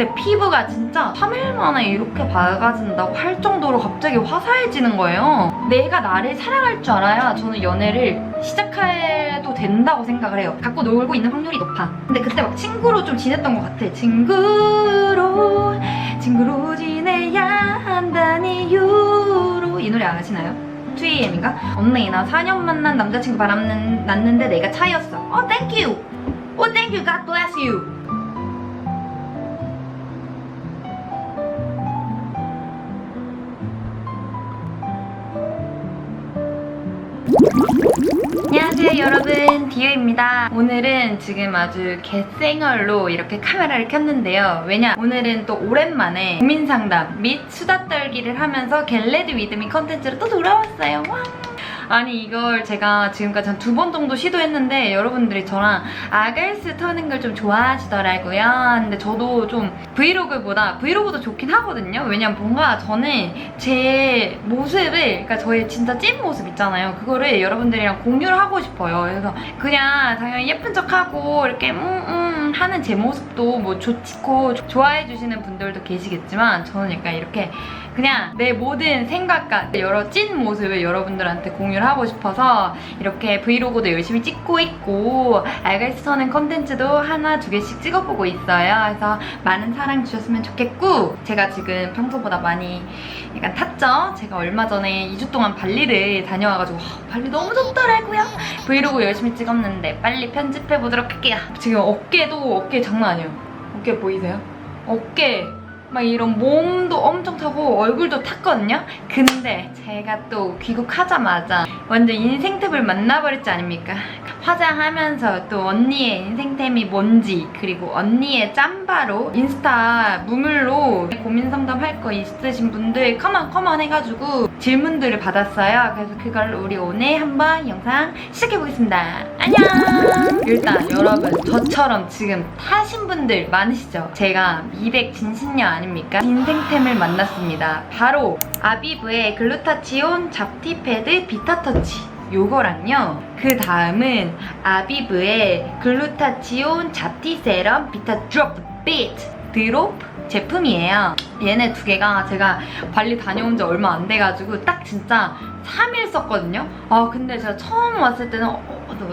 근데 피부가 진짜 3일 만에 이렇게 밝아진다고 할 정도로 갑자기 화사해지는 거예요. 내가 나를 사랑할 줄 알아야 저는 연애를 시작해도 된다고 생각을 해요. 갖고 놀고 있는 확률이 높아. 근데 그때 막 친구로 좀 지냈던 것 같아. 친구로 지내야 한다는 이유로. 이 노래 아시나요? 2AM인가? 언니 나 4년 만난 남자친구 바람 났는데 내가 차였어. thank you. thank you. God bless you. 안녕하세요 여러분, 디오입니다. 오늘은 지금 아주 갯생얼로 이렇게 카메라를 켰는데요. 왜냐? 오늘은 또 오랜만에 고민상담 및 수다 떨기를 하면서 겟레디 위드미 컨텐츠로 또 돌아왔어요. 와. 아니 이걸 제가 지금까지 한 2번 정도 시도했는데 여러분들이 저랑 아갈스 터는 걸 좀 좋아하시더라고요. 근데 저도 좀 브이로그도 좋긴 하거든요. 왜냐면 뭔가 저는 제 모습을, 그러니까 저의 진짜 찐 모습 있잖아요. 그거를 여러분들이랑 공유를 하고 싶어요. 그래서 그냥 당연히 예쁜 척하고 이렇게 하는 제 모습도 뭐 좋고 좋아해 주시는 분들도 계시겠지만 저는 약간 이렇게 그냥 내 모든 생각과 여러 찐 모습을 여러분들한테 공유를 하고 싶어서 이렇게 브이로그도 열심히 찍고 있고 알갈스 터는 컨텐츠도 하나 두 개씩 찍어보고 있어요. 그래서 많은 사랑 주셨으면 좋겠고, 제가 지금 평소보다 많이 약간 탔죠? 제가 얼마 전에 2주 동안 발리를 다녀와가지고 발리 너무 좋더라고요. 브이로그 열심히 찍었는데 빨리 편집해보도록 할게요. 지금 어깨 장난 아니에요. 어깨 보이세요? 어깨 막 이런 몸도 엄청 타고 얼굴도 탔거든요? 근데 제가 또 귀국하자마자 완전 인생템을 만나버렸지 않습니까? 화장하면서 또 언니의 인생템이 뭔지, 그리고 언니의 짬바로 인스타 무물로 고민 상담할 거 있으신 분들 커먼 해가지고 질문들을 받았어요. 그래서 그걸 우리 오늘 한번 영상 시작해보겠습니다. 안녕! 일단 여러분, 저처럼 지금 타신 분들 많으시죠? 제가 미백 진신녀 아닙니까? 인생템을 만났습니다. 바로 아비브의 글루타치온 잡티 패드 비타터치, 요거랑요, 그 다음은 아비브의 글루타치온 잡티 세럼 비타 드롭 제품이에요. 얘네 두 개가 제가 발리 다녀온 지 얼마 안 돼가지고 딱 진짜 3일 썼거든요. 근데 제가 처음 왔을 때는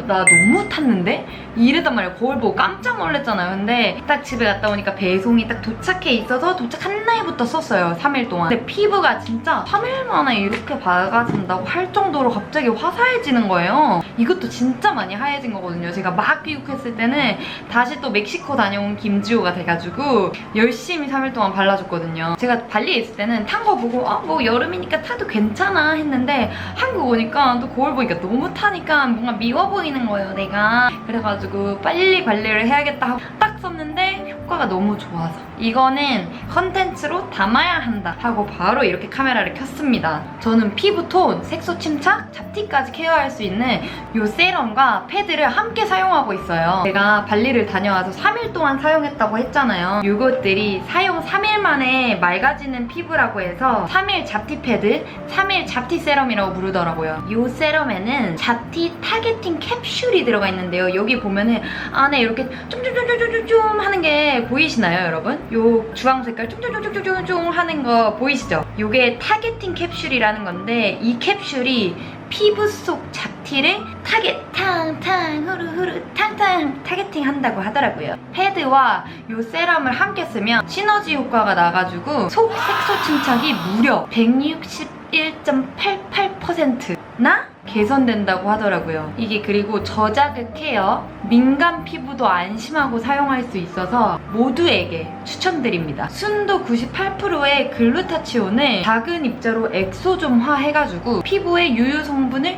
나 너무 탔는데? 이랬단 말이에요. 거울 보고 깜짝 놀랐잖아요. 근데 딱 집에 갔다 오니까 배송이 딱 도착해 있어서 도착한 날부터 썼어요. 3일 동안. 근데 피부가 진짜 3일 만에 이렇게 밝아진다고 할 정도로 갑자기 화사해지는 거예요. 이것도 진짜 많이 하얘진 거거든요. 제가 막 귀국했을 때는 다시 또 멕시코 다녀온 김지호가 돼가지고 열심히 3일 동안 발라줬거든요. 제가 발리에 있을 때는 탄 거 보고 뭐 여름이니까 타도 괜찮아 했는데 한국 오니까 또 거울 보니까 너무 타니까 뭔가 미워 보이는 거예요, 내가. 그래가지고 빨리 관리를 해야겠다 하고 딱 썼는데 효과가 너무 좋아서 이거는 컨텐츠로 담아야 한다 하고 바로 이렇게 카메라를 켰습니다. 저는 피부톤, 색소 침착, 잡티까지 케어할 수 있는 이 세럼과 패드를 함께 사용하고 있어요. 제가 발리를 다녀와서 3일 동안 사용했다고 했잖아요. 이것들이 사용 3일 만에 맑아지는 피부라고 해서 3일 잡티 패드, 3일 잡티 세럼이라고 부르더라고요. 이 세럼에는 잡티 타겟팅 캡슐이 들어가 있는데요. 여기 보면은 안에 이렇게 쫌쫌쫌쫌쫌 하는 게 보이시나요, 여러분? 요 주황 색깔 쫌쫌쫌쫌쫌 하는 거 보이시죠? 요게 타겟팅 캡슐이라는 건데 이 캡슐이 피부 속 잡티를 탕탕 후루후루 탕탕 타겟팅 한다고 하더라고요. 패드와 요 세럼을 함께 쓰면 시너지 효과가 나가지고 속 색소 침착이 무려 161.88%나 개선된다고 하더라고요. 이게 그리고 저자극 케어, 민감 피부도 안심하고 사용할 수 있어서 모두에게 추천드립니다. 순도 98%의 글루타치온을 작은 입자로 엑소좀화 해가지고 피부의 유효 성분을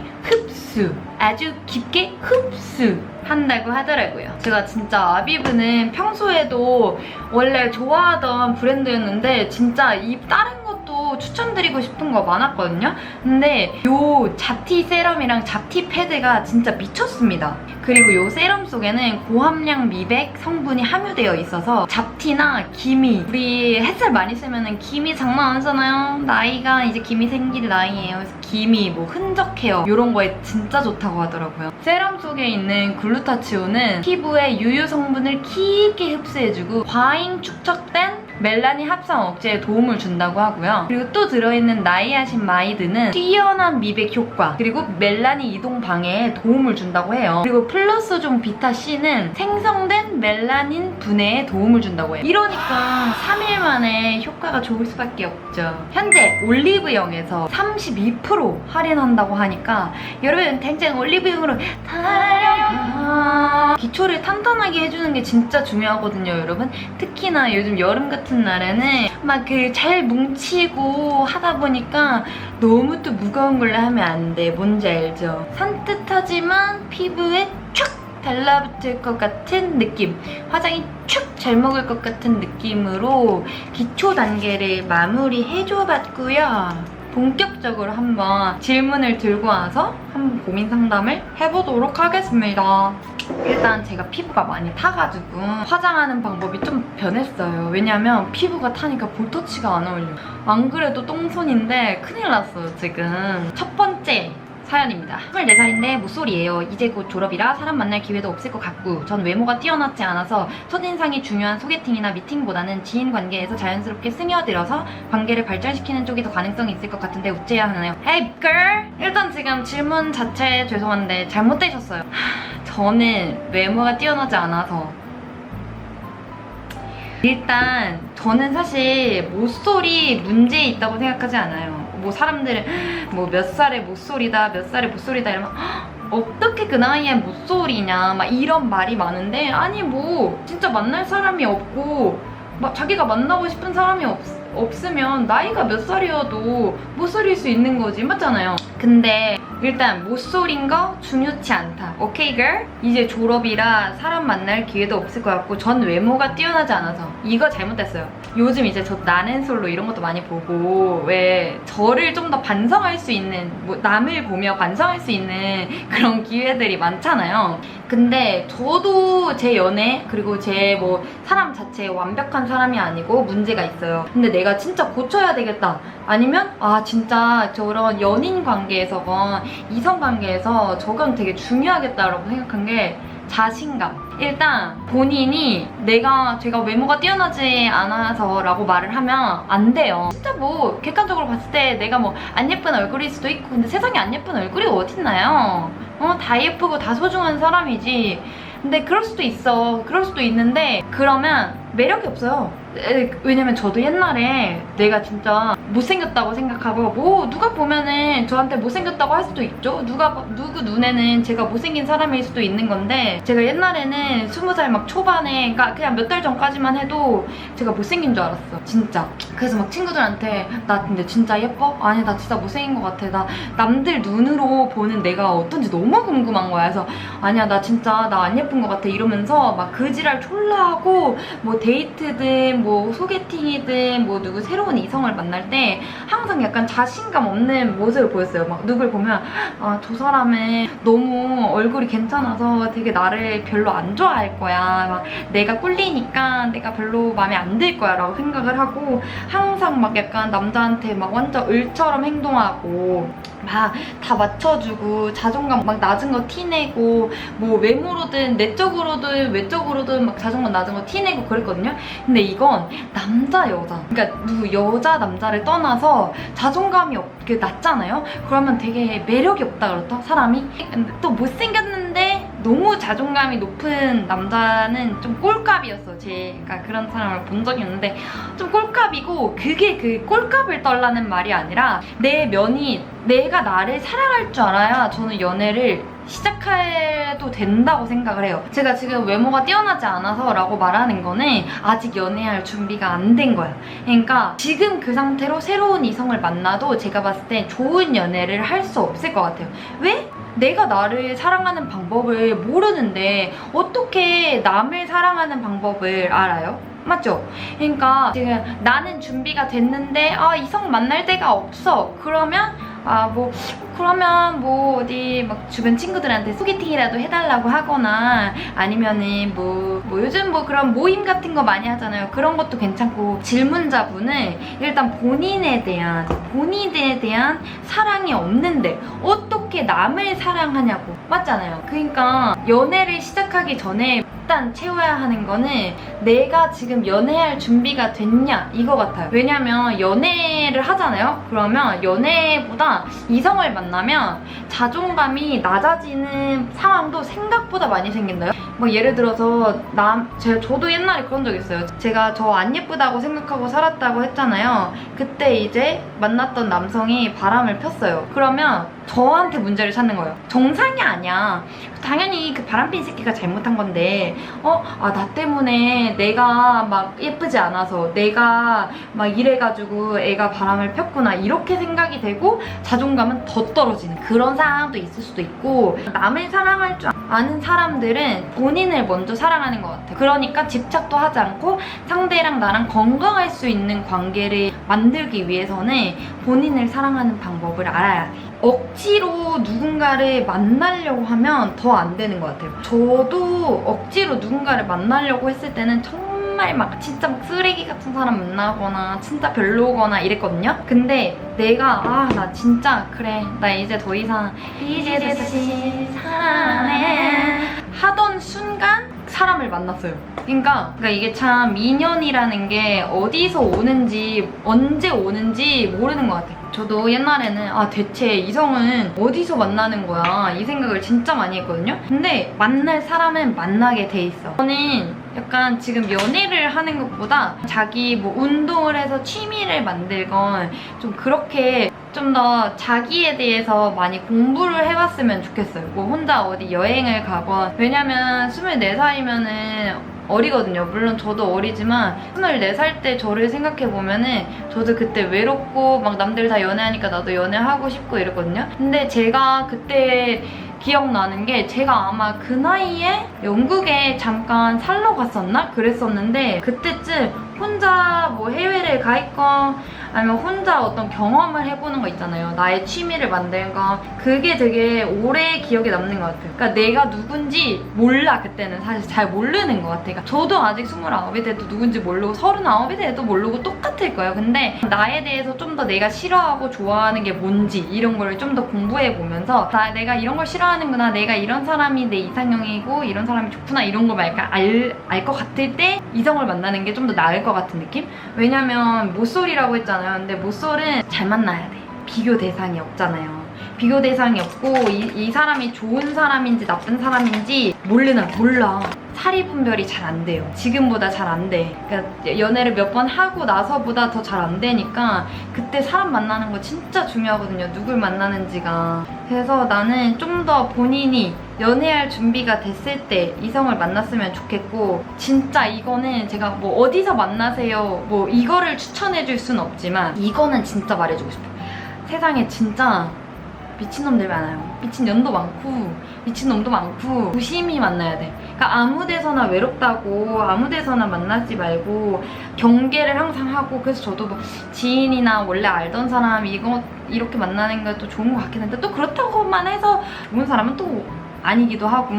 아주 깊게 흡수한다고 하더라고요. 제가 진짜 아비브는 평소에도 원래 좋아하던 브랜드였는데 진짜 이 다른 것도 추천드리고 싶은 거 많았거든요. 근데 요 잡티 세럼이랑 잡티 패드가 진짜 미쳤습니다. 그리고 요 세럼 속에는 고함량 미백 성분이 함유되어 있어서 잡티나 기미, 우리 햇살 많이 쓰면은 기미 장난 아니잖아요. 나이가 이제 기미 생길 나이예요. 그래서 기미, 뭐 흔적 케어 이런 거에 진짜 좋다고 하더라고요. 세럼 속에 있는 글루타치온은 피부의 유효 성분을 깊게 흡수해주고 과잉 축적된 멜라닌 합성 억제에 도움을 준다고 하고요. 그리고 또 들어있는 나이아신마이드는 뛰어난 미백 효과, 그리고 멜라닌 이동 방해에 도움을 준다고 해요. 그리고 플러스종 비타C는 생성된 멜라닌 분해에 도움을 준다고 해요. 이러니까 3일 만에 효과가 좋을 수밖에 없죠. 현재 올리브영에서 32% 할인한다고 하니까 여러분 당장 올리브영으로 달려가. 기초를 탄탄하게 해주는 게 진짜 중요하거든요, 여러분. 특히나 요즘 여름 같은 날에는 막 그 잘 뭉치고 하다 보니까 너무 또 무거운 걸로 하면 안 돼. 뭔지 알죠? 산뜻하지만 피부에 촥 달라붙을 것 같은 느낌, 화장이 축 잘 먹을 것 같은 느낌으로 기초 단계를 마무리해줘봤고요. 본격적으로 한번 질문을 들고 와서 한번 고민 상담을 해보도록 하겠습니다. 일단 제가 피부가 많이 타가지고 화장하는 방법이 좀 변했어요. 왜냐면 피부가 타니까 볼터치가 안 어울려요. 안 그래도 똥손인데 큰일 났어요, 지금. 첫 번째 사연입니다. 24살인데 모쏠이에요. 이제 곧 졸업이라 사람 만날 기회도 없을 것 같고 전 외모가 뛰어나지 않아서 첫인상이 중요한 소개팅이나 미팅보다는 지인 관계에서 자연스럽게 스며들어서 관계를 발전시키는 쪽이 더 가능성이 있을 것 같은데 어째야 하나요? Hey girl! 일단 지금 질문 자체 죄송한데 잘못되셨어요. 저는 외모가 뛰어나지 않아서 일단 저는 사실 모쏠이 문제 있다고 생각하지 않아요. 뭐 사람들은 뭐 몇 살의 모쏠이다, 몇 살의 모쏠이다 이러면 어떻게 그 나이에 모쏠이냐 막 이런 말이 많은데, 아니 뭐 진짜 만날 사람이 없고 막 자기가 만나고 싶은 사람이 없으면 나이가 몇 살이어도 모쏠일 수 있는 거지, 맞잖아요. 근데 일단 모쏠인 거 중요치 않다. 오케이 girl? 이제 졸업이라 사람 만날 기회도 없을 것 같고 전 외모가 뛰어나지 않아서 이거 잘못됐어요. 요즘 이제 저 나는 솔로 이런 것도 많이 보고 왜 저를 좀 더 반성할 수 있는, 뭐 남을 보며 반성할 수 있는 그런 기회들이 많잖아요. 근데 저도 제 연애 그리고 제 뭐 사람 자체에 완벽한 사람이 아니고 문제가 있어요. 근데 내가 진짜 고쳐야 되겠다, 아니면 아 진짜 저런 연인 관계에서건 이성 관계에서 저건 되게 중요하겠다라고 생각한 게 자신감. 일단 본인이 제가 외모가 뛰어나지 않아서 라고 말을 하면 안 돼요. 진짜 뭐 객관적으로 봤을 때 내가 뭐 안 예쁜 얼굴일 수도 있고, 근데 세상에 안 예쁜 얼굴이 어딨나요? 다 예쁘고 다 소중한 사람이지. 근데 그럴 수도 있어. 그럴 수도 있는데 그러면 매력이 없어요. 왜냐면 저도 옛날에 내가 진짜 못생겼다고 생각하고 뭐 누가 보면은 저한테 못생겼다고 할 수도 있죠. 누구 눈에는 제가 못생긴 사람일 수도 있는 건데, 제가 옛날에는 20살 막 초반에, 그러니까 그냥 몇 달 전까지만 해도 제가 못생긴 줄 알았어, 진짜. 그래서 막 친구들한테 나 근데 진짜 예뻐? 아니 나 진짜 못생긴 것 같아. 나 남들 눈으로 보는 내가 어떤지 너무 궁금한 거야. 그래서 아니야 나 진짜 나 안 예쁜 것 같아 이러면서 막 그 지랄 졸라 하고, 뭐 데이트든 뭐 소개팅이든 뭐 누구 새로운 이성을 만날 때 항상 약간 자신감 없는 모습을 보였어요. 막 누굴 보면 아 저 사람은 너무 얼굴이 괜찮아서 되게 나를 별로 안 좋아할 거야, 막 내가 꿀리니까 내가 별로 마음에 안 들 거야 라고 생각을 하고, 항상 막 약간 남자한테 막 완전 을처럼 행동하고 막 다 맞춰주고 자존감 막 낮은 거 티내고, 뭐 외모로든 내적으로든 외적으로든 막 자존감 낮은 거 티내고 그랬거든요. 근데 이건 남자 여자, 그러니까 여자 남자를 떠나서 자존감이 없게 낮잖아요. 그러면 되게 매력이 없다 그렇다, 사람이. 근데 또 못생겼는데 너무 자존감이 높은 남자는 좀 꼴값이었어. 제가 그런 사람을 본 적이 있는데 좀 꼴값이고, 그게 그 꼴값을 떨라는 말이 아니라 내 면이, 내가 나를 사랑할 줄 알아야 저는 연애를 시작해도 된다고 생각을 해요. 제가 지금 외모가 뛰어나지 않아서 라고 말하는 거는 아직 연애할 준비가 안 된 거야. 그러니까 지금 그 상태로 새로운 이성을 만나도 제가 봤을 때 좋은 연애를 할 수 없을 것 같아요. 왜? 내가 나를 사랑하는 방법을 모르는데 어떻게 남을 사랑하는 방법을 알아요? 맞죠? 그러니까 지금 나는 준비가 됐는데 이성 만날 데가 없어. 그러면 그러면 뭐 어디 막 주변 친구들한테 소개팅이라도 해달라고 하거나, 아니면은 뭐 요즘 뭐 그런 모임 같은 거 많이 하잖아요. 그런 것도 괜찮고, 질문자분은 일단 본인에 대한 사랑이 없는데 어떻게 남을 사랑하냐고, 맞잖아요. 그러니까 연애를 시작하기 전에 일단 채워야 하는 거는 내가 지금 연애할 준비가 됐냐 이거 같아요. 왜냐면 연애를 하잖아요. 그러면 연애보다 이성을 만나면 자존감이 낮아지는 상황도 생각보다 많이 생긴다요. 뭐 예를 들어서 저도 옛날에 그런 적 있어요. 제가 저 안 예쁘다고 생각하고 살았다고 했잖아요. 그때 이제 만났던 남성이 바람을 폈어요. 그러면 저한테 문제를 찾는 거예요. 정상이 아니야. 당연히 그 바람핀 새끼가 잘못한 건데 나 때문에 내가 막 예쁘지 않아서 내가 막 이래가지고 애가 바람을 폈구나 이렇게 생각이 되고 자존감은 더 떨어지는 그런 상황도 있을 수도 있고, 남을 사랑할 줄 아는 사람들은 본인을 먼저 사랑하는 것 같아요. 그러니까 집착도 하지 않고 상대랑 나랑 건강할 수 있는 관계를 만들기 위해서는 본인을 사랑하는 방법을 알아야 돼. 억지로 누군가를 만나려고 하면 더 안 되는 것 같아요. 저도 억지로 누군가를 만나려고 했을 때는 정말 막 진짜 막 쓰레기 같은 사람 만나거나 진짜 별로거나 이랬거든요. 근데 내가 나 진짜 그래 나 이제 더 이상 이제 다시 사랑해 하던 순간 사람을 만났어요. 그러니까 이게 참 인연이라는 게 어디서 오는지 언제 오는지 모르는 것 같아요. 저도 옛날에는 대체 이성은 어디서 만나는 거야 이 생각을 진짜 많이 했거든요. 근데 만날 사람은 만나게 돼 있어. 저는 약간 지금 연애를 하는 것보다 자기 뭐 운동을 해서 취미를 만들건 좀 그렇게 좀 더 자기에 대해서 많이 공부를 해봤으면 좋겠어요. 뭐 혼자 어디 여행을 가건. 왜냐면 24살이면은 어리거든요. 물론 저도 어리지만 24살 때 저를 생각해보면은 저도 그때 외롭고 막 남들 다 연애하니까 나도 연애하고 싶고 이랬거든요. 근데 제가 그때 기억나는 게 제가 아마 그 나이에 영국에 잠깐 살러 갔었나? 그랬었는데 그때쯤 혼자 뭐 해외를 가 있건 아니면 혼자 어떤 경험을 해보는 거 있잖아요. 나의 취미를 만든 거. 그게 되게 오래 기억에 남는 것 같아요. 그러니까 내가 누군지 몰라. 그때는 사실 잘 모르는 것 같아요. 그러니까 저도 아직 29이 돼도 누군지 모르고 39이 돼도 모르고 똑같을 거예요. 근데 나에 대해서 좀 더 내가 싫어하고 좋아하는 게 뭔지 이런 걸 좀 더 공부해보면서 내가 이런 걸 싫어하는구나. 내가 이런 사람이 내 이상형이고 이런 사람이 좋구나. 이런 걸 약간 알 것 같을 때 이성을 만나는 게 좀 더 나을 것 같은 느낌? 왜냐면 모쏠이라고 했잖아요. 근데 모쏠은 잘 만나야 돼. 비교 대상이 없잖아요. 비교 대상이 없고 이 사람이 좋은 사람인지 나쁜 사람인지 몰라. 사리 분별이 잘 안 돼요. 지금보다 잘 안 돼. 그러니까 연애를 몇 번 하고 나서보다 더 잘 안 되니까 그때 사람 만나는 거 진짜 중요하거든요. 누굴 만나는지가. 그래서 나는 좀 더 본인이 연애할 준비가 됐을 때 이성을 만났으면 좋겠고, 진짜 이거는 제가 뭐 어디서 만나세요 뭐 이거를 추천해줄 수는 없지만 이거는 진짜 말해주고 싶어요. 세상에 진짜 미친놈들 많아요. 미친년도 많고 미친놈도 많고 조심히 만나야 돼. 그러니까 아무 데서나 외롭다고 아무 데서나 만나지 말고 경계를 항상 하고. 그래서 저도 뭐 지인이나 원래 알던 사람 이렇게 만나는 것도 좋은 것 같긴 한데 또 그렇다고만 해서 좋은 사람은 또 아니기도 하고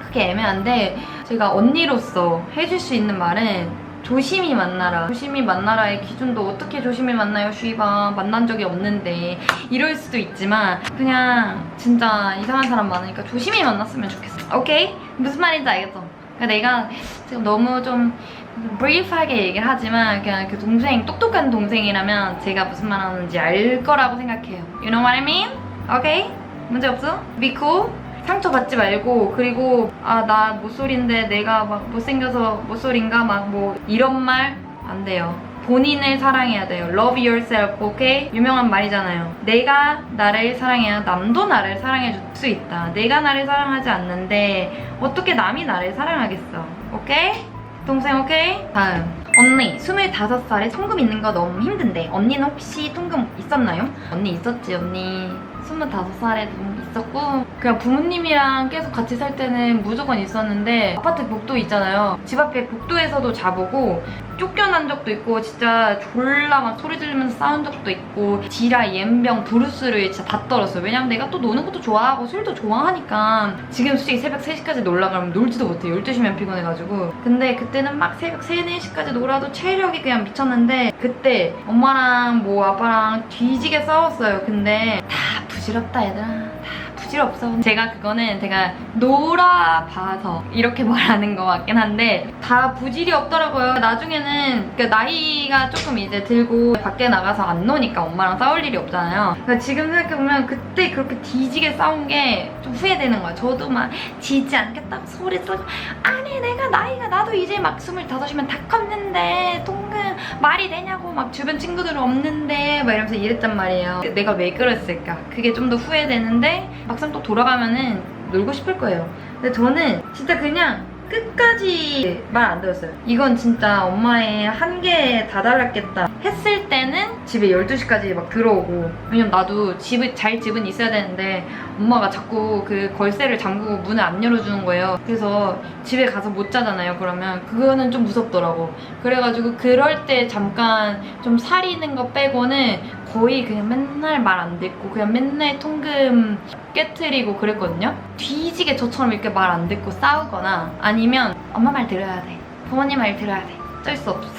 그게 애매한데, 제가 언니로서 해줄 수 있는 말은 조심히 만나라. 조심히 만나라의 기준도 어떻게 조심히 만나요? 슈이바 만난 적이 없는데 이럴 수도 있지만 그냥 진짜 이상한 사람 많으니까 조심히 만났으면 좋겠어. 오케이? 무슨 말인지 알겠죠? 그러니까 내가 지금 너무 좀 브리프하게 얘기를 하지만 그냥 그 동생, 똑똑한 동생이라면 제가 무슨 말 하는지 알 거라고 생각해요. You know what I mean? 오케이? 문제 없어? Be cool? 상처받지 말고, 그리고 나 모쏠인데 내가 막 못생겨서 모쏠인가 막 뭐 이런 말 안 돼요. 본인을 사랑해야 돼요. Love yourself, 오케이? 유명한 말이잖아요. 내가 나를 사랑해야 남도 나를 사랑해줄 수 있다. 내가 나를 사랑하지 않는데 어떻게 남이 나를 사랑하겠어. 오케이? 동생 오케이? 다음. 언니 25살에 통금 있는 거 너무 힘든데 언니는 혹시 통금 있었나요? 언니 있었지. 언니 25살에도 있었고, 그냥 부모님이랑 계속 같이 살 때는 무조건 있었는데 아파트 복도 있잖아요. 집 앞에 복도에서도 자보고 쫓겨난 적도 있고 진짜 졸라 막 소리 지르면서 싸운 적도 있고 지라, 옌병, 브루스를 진짜 다 떨었어요. 왜냐면 내가 또 노는 것도 좋아하고 술도 좋아하니까. 지금 솔직히 새벽 3시까지 놀라 그러면 놀지도 못해. 12시면 피곤해가지고. 근데 그때는 막 새벽 3, 4시까지 놀아도 체력이 그냥 미쳤는데 그때 엄마랑 뭐 아빠랑 뒤지게 싸웠어요. 근데 다 부질없다 얘들아. 다 부질 없어. 제가 놀아봐서 이렇게 말하는 것 같긴 한데 다 부질이 없더라고요. 나중에는 그러니까 나이가 조금 이제 들고 밖에 나가서 안 노니까 엄마랑 싸울 일이 없잖아요. 그러니까 지금 생각해보면 그때 그렇게 뒤지게 싸운 게 좀 후회되는 거야. 저도 막 지지 않겠다고 소리 쏘고 아니 내가 나이가 나도 이제 막 25이면 다 컸는데 통금 말이 되냐고 막 주변 친구들은 없는데 막 이러면서 이랬단 말이에요. 내가 왜 그랬을까? 그게 좀 더 후회되는데 막상 또 돌아가면은 놀고 싶을 거예요. 근데 저는 진짜 그냥 끝까지 말 안 들었어요. 이건 진짜 엄마의 한계에 다다랐겠다 했을 때는 집에 12시까지 막 들어오고, 왜냐면 나도 집은 있어야 되는데 엄마가 자꾸 그 걸쇠를 잠그고 문을 안 열어주는 거예요. 그래서 집에 가서 못 자잖아요. 그러면 그거는 좀 무섭더라고. 그래가지고 그럴 때 잠깐 좀 사리는 거 빼고는 거의 그냥 맨날 말 안 듣고 그냥 맨날 통금 깨트리고 그랬거든요. 뒤지게 저처럼 이렇게 말 안 듣고 싸우거나 아니면 엄마 말 들어야 돼, 부모님 말 들어야 돼, 어쩔 수 없어.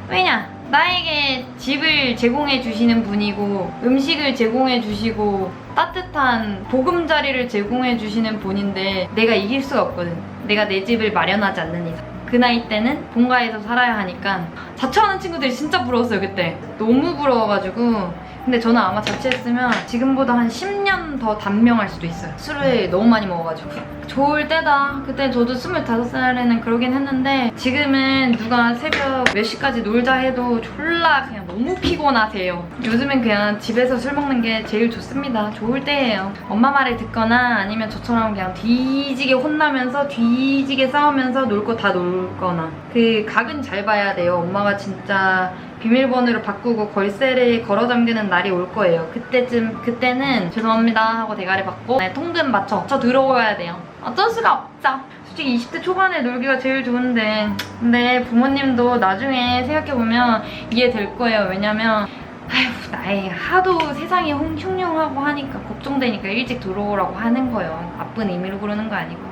왜냐? 나에게 집을 제공해 주시는 분이고 음식을 제공해 주시고 따뜻한 보금자리를 제공해 주시는 분인데 내가 이길 수가 없거든. 내가 내 집을 마련하지 않는 이상. 그 나이 때는 본가에서 살아야 하니까. 자취하는 친구들이 진짜 부러웠어요. 그때 너무 부러워가지고. 근데 저는 아마 자취했으면 지금보다 한 10년 더 단명할 수도 있어요. 술을 너무 많이 먹어가지고. 좋을 때다. 그때 저도 25살에는 그러긴 했는데 지금은 누가 새벽 몇 시까지 놀자 해도 졸라 그냥 너무 피곤하세요. 요즘엔 그냥 집에서 술 먹는 게 제일 좋습니다. 좋을 때예요. 엄마 말을 듣거나 아니면 저처럼 그냥 뒤지게 혼나면서 뒤지게 싸우면서 놀 거 다 놀거나. 그 각은 잘 봐야 돼요. 엄마가 진짜 비밀번호를 바꾸고 걸쇠를 걸어 잠그는 날이 올 거예요. 그때는 죄송합니다 하고 대가리 받고 통금 맞춰 들어와야 돼요. 어쩔 수가 없죠. 솔직히 20대 초반에 놀기가 제일 좋은데 근데 부모님도 나중에 생각해보면 이해될 거예요. 왜냐면 아휴 나이 하도 세상이 흉흉하고 하니까 걱정되니까 일찍 들어오라고 하는 거예요. 나쁜 의미로 그러는 거 아니고.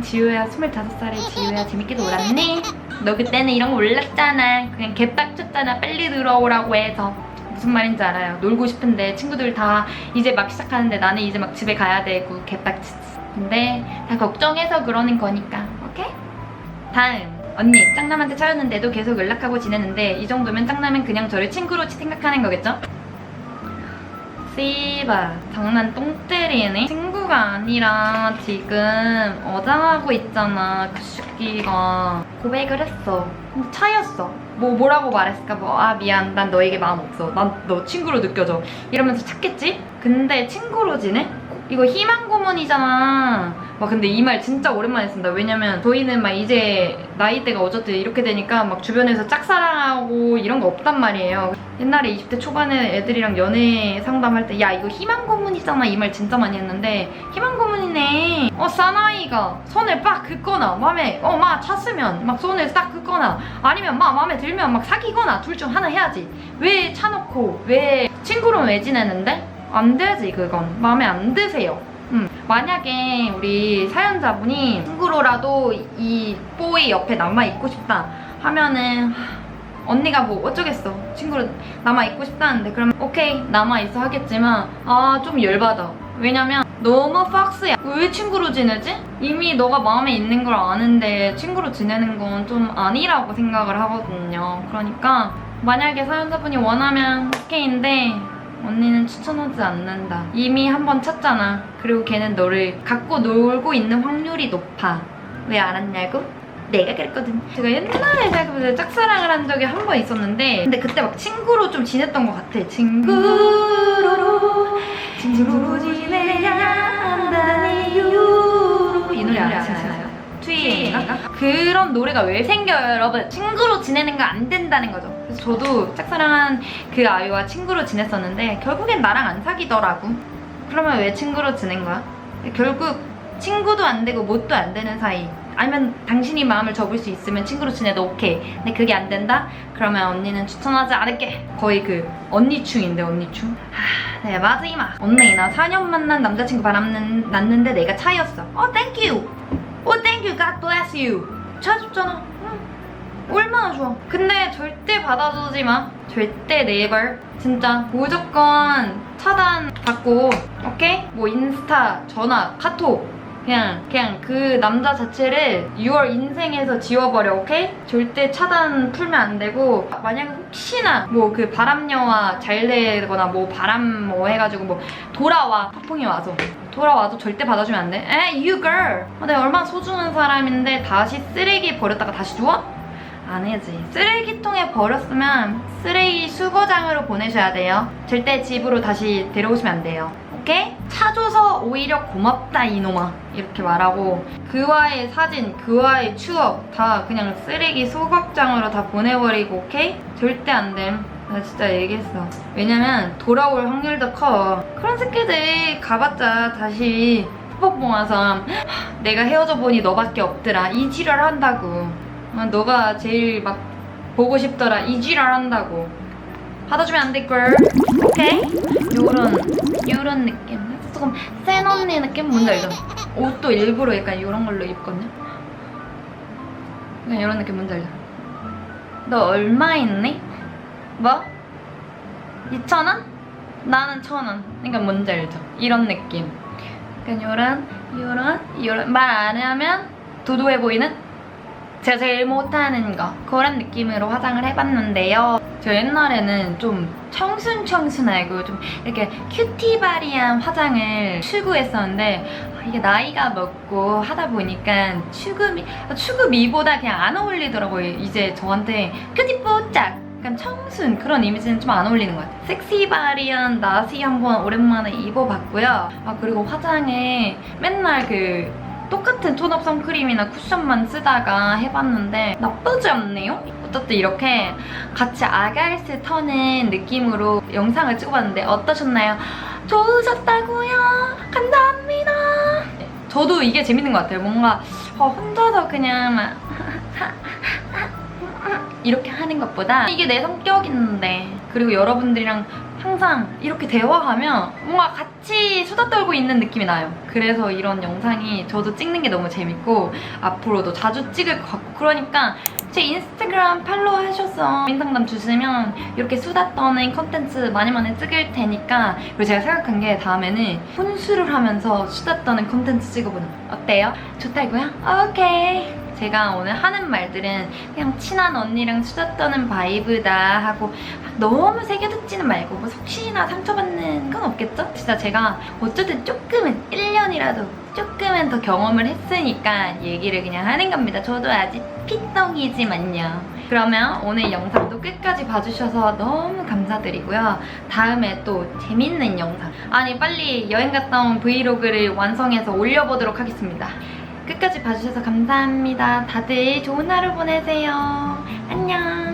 지우야 25살에 지우야 재밌게 놀았네? 너 그때는 이런 거 몰랐잖아. 그냥 개빡쳤잖아. 빨리 들어오라고 해서. 무슨 말인지 알아요. 놀고 싶은데 친구들 다 이제 막 시작하는데 나는 이제 막 집에 가야 되고 개빡치지. 근데 다 걱정해서 그러는 거니까. 오케이? 다음 언니 짱남한테 차였는데도 계속 연락하고 지내는데 이 정도면 짱남은 그냥 저를 친구로 생각하는 거겠죠? 씨바 장난 똥 때리네. 친구가 아니라 지금 어장하고 있잖아. 그 새끼가 고백을 했어. 근데 차였어. 뭐라고 말했을까? 미안 난 너에게 마음 없어, 난 너 친구로 느껴져 이러면서 찾겠지? 근데 친구로 지내? 이거 희망 고문이잖아. 근데 이 말 진짜 오랜만에 쓴다. 왜냐면 저희는 막 이제 나이대가 어쨌든 이렇게 되니까 막 주변에서 짝사랑하고 이런 거 없단 말이에요. 옛날에 20대 초반에 애들이랑 연애 상담할 때 야 이거 희망 고문이잖아 이 말 진짜 많이 했는데 희망 고문이네. 사나이가 손을 빡 긋거나 맘에 막 찼으면 막 손을 딱 긋거나 아니면 막 맘에 들면 막 사귀거나 둘 중 하나 해야지. 왜 차놓고 왜 친구로는 왜 지내는데? 안 되지. 그건 마음에 안 드세요. 만약에 우리 사연자분이 친구로라도 이 뽀이 옆에 남아있고 싶다 하면은 언니가 뭐 어쩌겠어. 친구로 남아있고 싶다는데 그러면 오케이 남아있어 하겠지만 좀 열받아. 왜냐면 너무 팍스야. 왜 친구로 지내지? 이미 너가 마음에 있는 걸 아는데 친구로 지내는 건 좀 아니라고 생각을 하거든요. 그러니까 만약에 사연자분이 원하면 오케이인데 언니는 추천하지 않는다. 이미 한번 찼잖아. 그리고 걔는 너를 갖고 놀고 있는 확률이 높아. 왜 알았냐고? 내가 그랬거든. 제가 옛날에 생각해보면 짝사랑을 한 적이 한 번 있었는데 근데 그때 막 친구로 좀 지냈던 것 같아. 친구로 지내야 한다는 이유로. 이 노래 아시나요? 트윈인가? 그런 노래가 왜 생겨요 여러분? 친구로 지내는 거 안 된다는 거죠. 그래서 저도 짝사랑한 그 아이와 친구로 지냈었는데 결국엔 나랑 안 사귀더라고. 그러면 왜 친구로 지낸 거야? 결국 친구도 안 되고 뭣도 안 되는 사이. 아니면 당신이 마음을 접을 수 있으면 친구로 지내도 오케이. 근데 그게 안 된다? 그러면 언니는 추천하지 않을게. 거의 그 언니충인데 언니충. 네 맞아 이마. 언니 나 4년 만난 남자친구 바람났는데 내가 차였어. 땡큐. 땡큐 God bless you. 차줬잖아. 얼마나 좋아. 근데 절대 받아주지 마. 절대 never. 진짜 무조건 차단 받고, 오케이? 뭐 인스타, 전화, 카톡 그냥 그 남자 자체를 6월 인생에서 지워버려, 오케이? 절대 차단 풀면 안 되고, 만약에 혹시나 뭐 그 바람녀와 잘 되거나 뭐 바람 뭐 해가지고 뭐 돌아와, 폭풍이 와서 돌아와도 절대 받아주면 안 돼. you girl. 내가 얼마나 소중한 사람인데 다시 쓰레기에 버렸다가 다시 줘? 아니지. 쓰레기통에 버렸으면 쓰레기 수거장으로 보내셔야 돼요. 절대 집으로 다시 데려오시면 안 돼요. 오케이? 차 줘서 오히려 고맙다 이놈아, 이렇게 말하고, 그와의 사진, 그와의 추억 다 그냥 쓰레기 소각장으로 다 보내버리고, 오케이? 절대 안 됨. 나 진짜 얘기했어. 왜냐면 돌아올 확률도 커. 그런 새끼들 가봤자 다시 뽀뽀 와서 내가 헤어져 보니 너밖에 없더라, 이 지랄 한다고. 너가 제일 막 보고 싶더라, 이 지랄 한다고. 받아주면 안 될걸. 오케이? 요런 느낌. 조금 센 언니 느낌 뭔지 알죠? 옷도 일부러 약간 요런 걸로 입거든요. 그냥 요런 느낌 뭔지 알죠? 너 얼마 있니? 뭐? 2,000원? 나는 1,000원. 그러니까 뭔지 알죠? 이런 느낌. 그러니까 요런 말 안 하면 도도해 보이는? 제가 제일 못하는 거, 그런 느낌으로 화장을 해봤는데요. 저 옛날에는 좀 청순하고 좀 이렇게 큐티바리한 화장을 추구했었는데, 이게 나이가 먹고 하다 보니까 추구미보다 그냥 안 어울리더라고요. 이제 저한테 큐티뽀짝, 약간 청순 그런 이미지는 좀 안 어울리는 것 같아요. 섹시바리한 나시 한번 오랜만에 입어봤고요. 그리고 화장에 맨날 똑같은 톤업 선크림이나 쿠션만 쓰다가 해봤는데 나쁘지 않네요? 어쨌든 이렇게 같이 아가리스 터는 느낌으로 영상을 찍어봤는데 어떠셨나요? 좋으셨다고요? 감사합니다. 저도 이게 재밌는 것 같아요. 뭔가 혼자서 그냥 막 이렇게 하는 것보다 이게 내 성격인데, 그리고 여러분들이랑 항상 이렇게 대화하면 뭔가 같이 수다 떨고 있는 느낌이 나요. 그래서 이런 영상이 저도 찍는 게 너무 재밌고 앞으로도 자주 찍을 것 같고, 그러니까 제 인스타그램 팔로우 하셔서 고민상담 주시면 이렇게 수다 떠는 컨텐츠 많이 찍을 테니까. 그리고 제가 생각한 게 다음에는 혼술을 하면서 수다 떠는 컨텐츠 찍어보는 거 어때요? 좋다고요? 오케이. 제가 오늘 하는 말들은 그냥 친한 언니랑 수다 떠는 바이브다 하고 너무 새겨 듣지는 말고, 뭐 혹시나 상처받는 건 없겠죠? 진짜 제가 어쨌든 조금은 1년이라도 조금은 더 경험을 했으니까 얘기를 그냥 하는 겁니다. 저도 아직 피덩이지만요. 그러면 오늘 영상도 끝까지 봐주셔서 너무 감사드리고요. 다음에 또 재밌는 영상, 빨리 여행 갔다 온 브이로그를 완성해서 올려보도록 하겠습니다. 끝까지 봐주셔서 감사합니다. 다들 좋은 하루 보내세요. 안녕.